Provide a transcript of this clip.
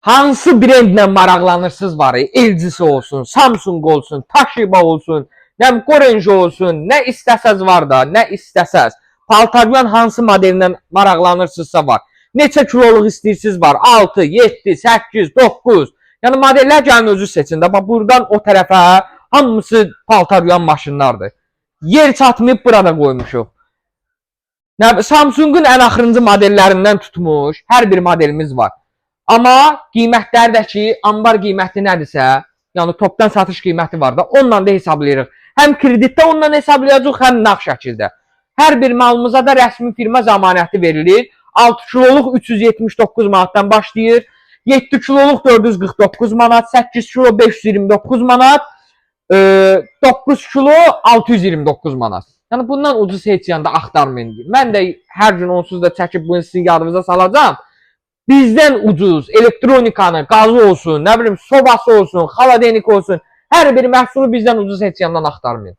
Hansı brendlə maraqlanırsınız var? LG-si olsun, Samsung olsun, Toshiba olsun, nə Gorenje olsun, nə istəsəz var da, nə istəsəz. Paltaryan hansı modellə maraqlanırsınızsa var. Neçə kiloluq istəyirsiniz var? 6, 7, 8, 9. Yəni modellər gəlin özü seçin də. Bax buradan o tərəfə hamısı paltaryan maşınlardır. Yer çatmayıb burada qoymuşuq. Samsung'un ən axırıncı modellərindən tutmuş hər bir modelimiz var. Amma qiymətləri də ki, ambar qiyməti nədirsə, yəni topdan satış qiyməti var da, onunla da hesablayırıq. Həm kreditdə onunla hesablayacaq, həm nağd şəkildə. Hər bir malımıza da rəsmi firma zəmanəti verilir. 6 kiloluq 379 manatdan başlayır. 7 kiloluq 449 manat, 8 kilo 529 manat, 9 kilo 629 manat. Yəni bundan ucuz heç yanda axtarmayın. Mən də hər gün onsuz da çəkib bunu sizin yadınıza salacağım. Bizdən ucuz elektronikanı, qazı olsun, nə bilim sobası olsun, xaladenik olsun, hər bir məhsulu bizdən ucuz heç yandan axtarmayın.